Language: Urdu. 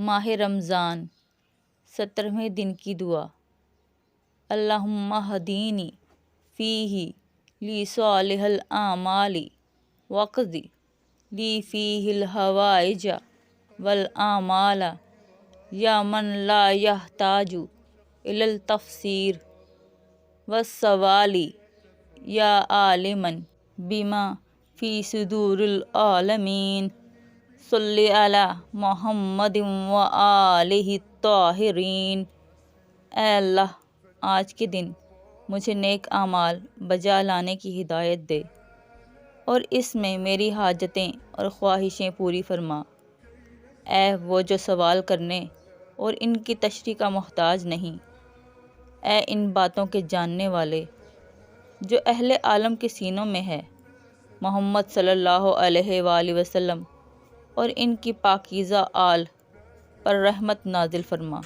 ماہ رمضان 17ویں دن کی دعا۔ اللہم اہدینی فیہ لی صالح الاعمال واقضی لی فیہ الحوائج والآمال یا من لا یحتاج الی التفسیر والسوال یا عالما بما فی صدور العالمین صلی علی محمد وآلہ الطاہرین۔ اے اللہ، آج کے دن مجھے نیک اعمال بجا لانے کی ہدایت دے اور اس میں میری حاجتیں اور خواہشیں پوری فرما۔ اے وہ جو سوال کرنے اور ان کی تشریح کا محتاج نہیں، اے ان باتوں کے جاننے والے جو اہل عالم کے سینوں میں ہے، محمد صلی اللہ علیہ وآلہ وسلم اور ان کی پاکیزہ آل پر رحمت نازل فرما۔